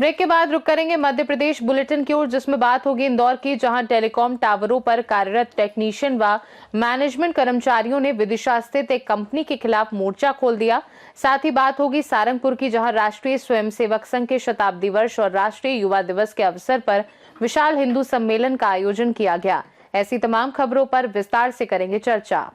Break के बाद रुक करेंगे मध्य प्रदेश बुलेटिन की ओर, जिसमें बात होगी इंदौर की, जहां टेलीकॉम टावरों पर कार्यरत टेक्नीशियन व मैनेजमेंट कर्मचारियों ने विदिशा स्थित एक कंपनी के खिलाफ मोर्चा खोल दिया। साथ ही बात होगी सारंगपुर की, जहां राष्ट्रीय स्वयंसेवक संघ के शताब्दी वर्ष और राष्ट्रीय युवा दिवस के अवसर पर विशाल हिंदू सम्मेलन का आयोजन किया गया। ऐसी तमाम खबरों पर विस्तार से करेंगे चर्चा।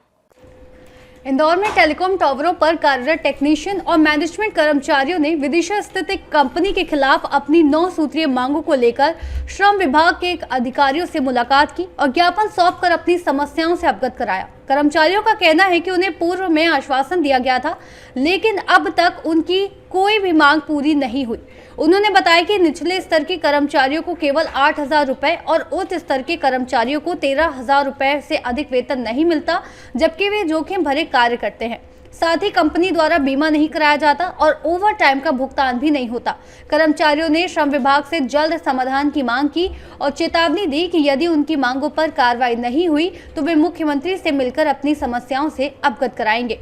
इंदौर में टेलीकॉम टावरों पर कार्यरत टेक्नीशियन और मैनेजमेंट कर्मचारियों ने विदिशा स्थित एक कंपनी के खिलाफ अपनी 9 सूत्रीय मांगों को लेकर श्रम विभाग के अधिकारियों से मुलाकात की और ज्ञापन सौंपकर अपनी समस्याओं से अवगत कराया। कर्मचारियों का कहना है कि उन्हें पूर्व में आश्वासन दिया गया था, लेकिन अब तक उनकी कोई भी मांग पूरी नहीं हुई। उन्होंने बताया कि निचले स्तर के कर्मचारियों को केवल 8,000 रुपए और उच्च स्तर के कर्मचारियों को 13,000 रुपए से अधिक वेतन नहीं मिलता, जबकि वे जोखिम भरे कार्य करते हैं। साथ ही कंपनी द्वारा बीमा नहीं कराया जाता और ओवर टाइम का भुगतान भी नहीं होता। कर्मचारियों ने श्रम विभाग से जल्द समाधान की मांग की और चेतावनी दी कि यदि उनकी मांगों पर कार्रवाई नहीं हुई तो वे मुख्यमंत्री से मिलकर अपनी समस्याओं से अवगत कराएंगे।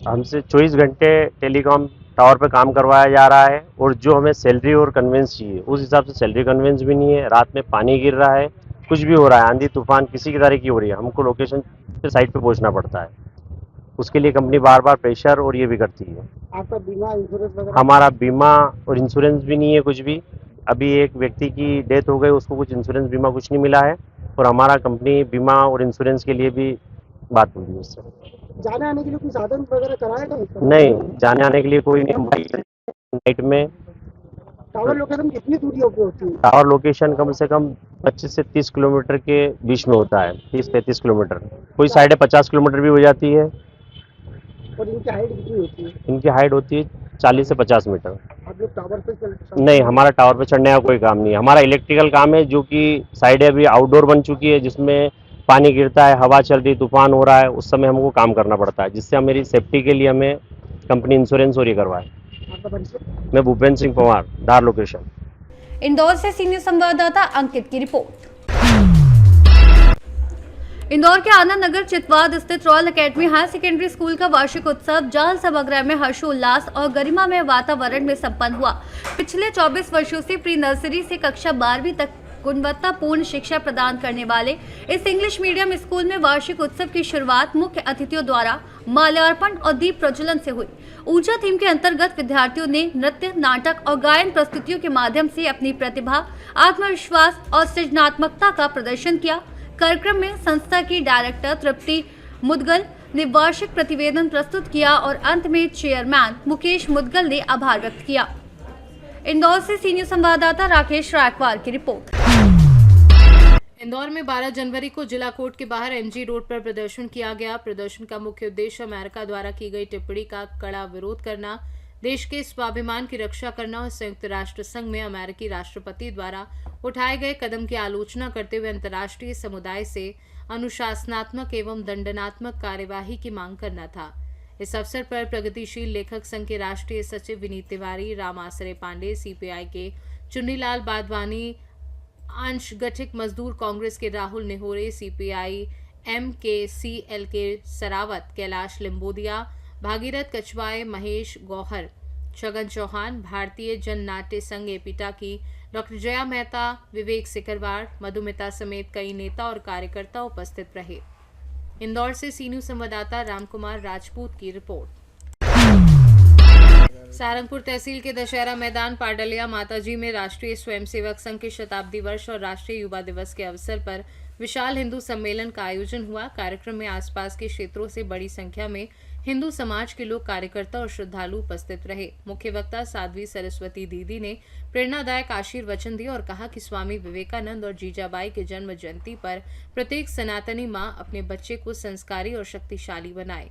हमसे 24 घंटे टेलीकॉम टावर पे काम करवाया जा रहा है और जो हमें सैलरी और कन्वेंस चाहिए उस हिसाब से सैलरी कन्वेंस भी नहीं है। रात में पानी गिर रहा है, कुछ भी हो रहा है, आंधी तूफान किसी की तरह की हो रही है, हमको लोकेशन पे साइट पे पहुंचना पड़ता है। उसके लिए कंपनी बार बार प्रेशर और ये भी करती है। आपका बीमा इंश्योरेंस वगैरह? हमारा बीमा और इंश्योरेंस भी नहीं है कुछ भी। अभी एक व्यक्ति की डेथ हो गई, उसको कुछ इंश्योरेंस बीमा कुछ नहीं मिला है और हमारा कंपनी बीमा और इंश्योरेंस के लिए भी बात हुई है उससे। जाने आने के लिए कोई साधन वगैरह कराया था? नहीं, जाने आने के लिए कोई नहीं। नाइट में टावर लोकेशन कितनी दूरी पे होती है? टावर लोकेशन कम से कम 25 से 30 किलोमीटर के बीच में होता है, 30-35 किलोमीटर, कोई 50 किलोमीटर भी हो जाती है। और इनकी हाइट कितनी होती है? इनकी हाइट होती है 40 से 50 मीटर। आप लोग टावर पे नहीं, हमारा टावर पे चढ़ने का कोई काम नहीं है। हमारा इलेक्ट्रिकल काम है, जो कि साइड अभी आउटडोर बन चुकी है, जिसमें पानी गिरता है, हवा चल रही, तूफान हो रहा है, उस समय हमको काम करना पड़ता है, जिससे मेरी सेफ्टी के लिए हमें कंपनी इंश्योरेंस और ये करवाए। आपका परिचय? मैं भूपेंद्र सिंह पवार, धार लोकेशन। इंदौर से सीनियर संवाददाता अंकित की रिपोर्ट। इंदौर के आनंद नगर चितवाद स्थित royal academy higher secondary school का वार्षिक उत्सव जाल सभागृह में हर्षोल्लास और गरिमामय वातावरण में संपन्न हुआ। पिछले 24 वर्षों से प्री नर्सरी से कक्षा 12वीं तक गुणवत्तापूर्ण शिक्षा प्रदान करने वाले इस इंग्लिश मीडियम स्कूल में वार्षिक उत्सव की शुरुआत मुख्य अतिथियों द्वारा माल्यार्पण और दीप प्रज्वलन से हुई। ऊर्जा थीम के अंतर्गत विद्यार्थियों ने नृत्य, नाटक और गायन प्रस्तुतियों के माध्यम से अपनी प्रतिभा, आत्मविश्वास और सृजनात्मकता का प्रदर्शन किया। कार्यक्रम में संस्था की डायरेक्टर तृप्ति मुदगल ने वार्षिक प्रतिवेदन प्रस्तुत किया और अंत में चेयरमैन मुकेश मुदगल ने आभार व्यक्त किया। इंदौर से सीनियर संवाददाता राकेश रायकवार की रिपोर्ट। इंदौर में 12 जनवरी को जिला कोर्ट के बाहर एमजी रोड पर प्रदर्शन किया गया। प्रदर्शन का मुख्य उद्देश्य अमेरिका द्वारा की गई टिप्पणी का कड़ा विरोध करना, देश के स्वाभिमान की रक्षा करना और संयुक्त राष्ट्र संघ में अमेरिकी राष्ट्रपति द्वारा उठाए गए कदम की आलोचना करते हुए अंतर्राष्ट्रीय समुदाय से अनुशासनात्मक एवं दंडनात्मक कार्यवाही की मांग करना था। इस अवसर पर प्रगतिशील लेखक संघ के राष्ट्रीय सचिव विनीत तिवारी, राम आसरे पांडे, सीपीआई के चुन्नीलाल बादवानी, अंश गठिक मजदूर कांग्रेस के राहुल नेहोरे, सीपीआई एम के सीएल के सरावत, कैलाश लिम्बोदिया, भागीरथ कछवाए, महेश गौहर, छगन चौहान, भारतीय जन नाट्य संघ एपिटा की डॉक्टर जया मेहता, विवेक सिकरवार, मधुमिता समेत कई नेता और कार्यकर्ता उपस्थित रहे। इंदौर से सीनियर संवाददाता रामकुमार राजपूत की रिपोर्ट। सारंगपुर तहसील के दशहरा मैदान पाडलिया माताजी में राष्ट्रीय स्वयंसेवक संघ के शताब्दी वर्ष और राष्ट्रीय युवा दिवस के अवसर पर विशाल हिंदू सम्मेलन का आयोजन हुआ। कार्यक्रम में आसपास के क्षेत्रों से बड़ी संख्या में हिंदू समाज के लोग, कार्यकर्ता और श्रद्धालु उपस्थित रहे। मुख्य वक्ता साध्वी सरस्वती दीदी ने प्रेरणादायक आशीर्वचन दिए और कहा कि स्वामी विवेकानंद और जीजाबाई के जन्म जयंती पर प्रत्येक सनातनी मां अपने बच्चे को संस्कारी और शक्तिशाली बनाए।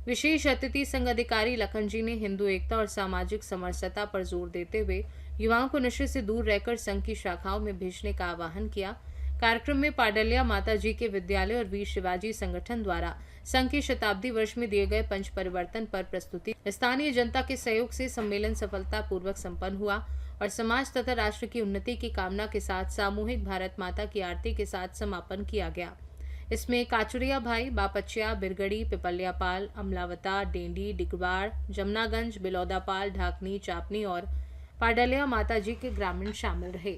विशेष अतिथि संघ अधिकारी लखन जी ने हिंदू एकता और सामाजिक समरसता पर जोर देते हुए युवाओं को नशे से दूर रहकर संघ की शाखाओं में भेजने का आह्वान किया। कार्यक्रम में पाडलिया माता जी के विद्यालय और वीर शिवाजी संगठन द्वारा संघ के शताब्दी वर्ष में दिए गए पंच परिवर्तन पर प्रस्तुति, स्थानीय जनता के सहयोग से सम्मेलन सफलता पूर्वक संपन्न हुआ और समाज तथा राष्ट्र की उन्नति की कामना के साथ सामूहिक भारत माता की आरती के साथ समापन किया गया। इसमें काचुरिया भाई, बापचिया, बिरगड़ी, पिपलियापाल, अमलावता, डेंडी, डिगवाड़, जमनागंज, बिलौदापाल, ढाकनी, चापनी और पाडलिया माताजी के ग्रामीण शामिल रहे।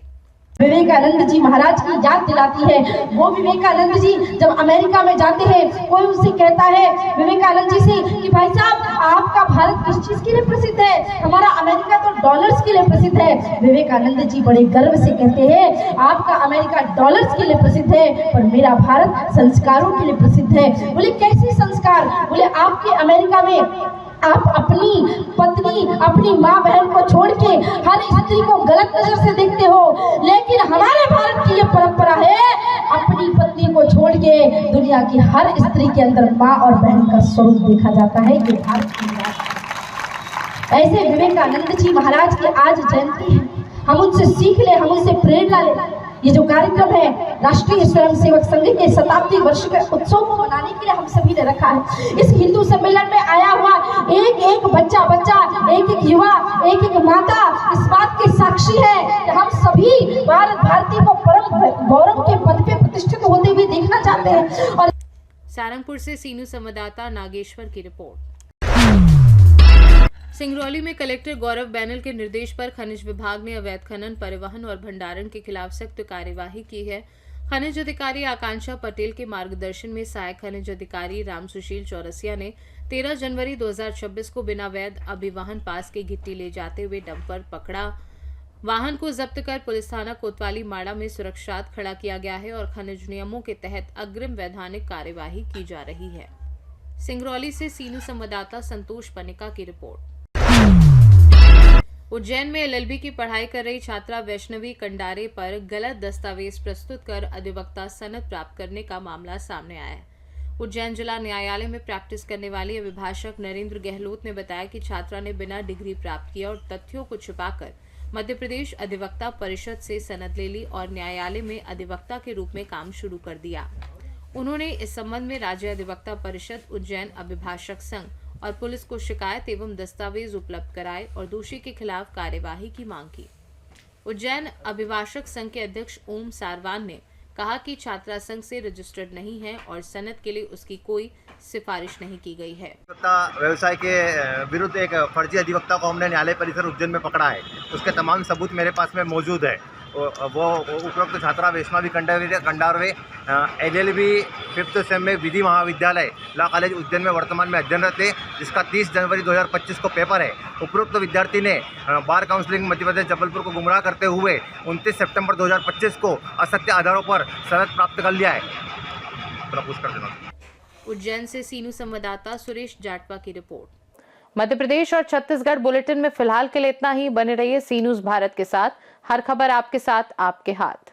विवेकानंद जी महाराज की याद दिलाती है। वो विवेकानंद जी जब अमेरिका में जाते हैं, कोई उनसे कहता है विवेकानंद जी से कि भाई साहब आपका भारत किस चीज के लिए प्रसिद्ध है? हमारा अमेरिका तो डॉलर्स के लिए प्रसिद्ध है। विवेकानंद जी बड़े गर्व से कहते हैं आपका अमेरिका डॉलर्स के लिए प्रसिद्ध है, पर मेरा भारत संस्कारों के लिए प्रसिद्ध है। बोले कैसे संस्कार? बोले आपके अमेरिका में आप अपनी पत्नी, अपनी माँ बहन को छोड़ के हर स्त्री को गलत नजर से देखते हो, लेकिन हमारे भारत की ये परंपरा है अपनी पत्नी को छोड़ के दुनिया की हर स्त्री के अंदर माँ और बहन का स्वरूप देखा जाता है। ये भारत की विरासत। ऐसे विवेकानंद जी महाराज की आज जयंती है, हम उनसे सीख ले, हम उनसे प्रेरणा ले। ये जो कार्यक्रम है राष्ट्रीय स्वयंसेवक संघ के शताब्दी वर्ष के उत्सव को मनाने के लिए हम सभी ने रखा है। इस हिंदू सम्मेलन में आया हुआ एक एक बच्चा, एक एक युवा, एक एक माता इस बात के साक्षी है कि हम सभी भारत भारती को परम गौरव के पद पे प्रतिष्ठित होते हुए देखना चाहते हैं। और सारंगपुर से सीनू संवाददाता नागेश्वर की रिपोर्ट। सिंगरौली में कलेक्टर गौरव बैनल के निर्देश पर खनिज विभाग ने अवैध खनन, परिवहन और भंडारण के खिलाफ सख्त कार्यवाही की है। खनिज अधिकारी आकांक्षा पटेल के मार्गदर्शन में सहायक खनिज अधिकारी राम सुशील चौरसिया ने 13 जनवरी 2026 को बिना वैध अभिवाहन पास के गिट्टी ले जाते हुए डंपर पकड़ा। वाहन को जब्त कर पुलिस थाना कोतवाली माड़ा में सुरक्षार्थ खड़ा किया गया है और खनिज नियमों के तहत अग्रिम वैधानिक कार्यवाही की जा रही है। सिंगरौली से सीनू संवाददाता संतोष पनिका की रिपोर्ट। उज्जैन में एलएलबी की पढ़ाई कर रही छात्रा वैष्णवी कंडारे पर गलत दस्तावेज प्रस्तुत कर अधिवक्ता सनद प्राप्त करने का मामला सामने आया है। उज्जैन जिला न्यायालय में प्रैक्टिस करने वाली अभिभाषक नरेंद्र गहलोत ने बताया कि छात्रा ने बिना डिग्री प्राप्त किया और तथ्यों को छिपाकर मध्य प्रदेश अधिवक्ता परिषद से सनद ले ली और न्यायालय में अधिवक्ता के रूप में काम शुरू कर दिया। उन्होंने इस संबंध में राज्य अधिवक्ता परिषद, उज्जैन अभिभाषक संघ और पुलिस को शिकायत एवं दस्तावेज उपलब्ध कराए और दोषी के खिलाफ कार्यवाही की मांग की। उज्जैन अभिभाषक संघ के अध्यक्ष ओम सारवान ने कहा कि छात्रा संघ से रजिस्टर्ड नहीं है और सनद के लिए उसकी कोई सिफारिश नहीं की गई है। व्यवसाय के विरुद्ध एक फर्जी अधिवक्ता को हमने न्यायालय परिसर उज्जैन में पकड़ा है। उसके तमाम सबूत मेरे पास में मौजूद है। वो उपरोक्त छात्रा वैष्णवी कंडारवे एलएलबी 5th सेम में विधि महाविद्यालय लॉ कॉलेज उज्जैन में वर्तमान में अध्ययनरत है, जिसका 30 जनवरी 2025 को पेपर है। उपरोक्त विद्यार्थी ने बार काउंसिलिंग मध्य प्रदेश जबलपुर को गुमराह करते हुए 29 सितंबर 2025 को असत्य आधारों पर सनद प्राप्त कर लिया है। पूछ कर देना। उज्जैन से सीनू संवाददाता सुरेश जाटवा की रिपोर्ट। मध्य प्रदेश और छत्तीसगढ़ बुलेटिन में फिलहाल के लिए इतना ही। बने रहिए सी न्यूज़ भारत के साथ। हर खबर आपके साथ, आपके हाथ।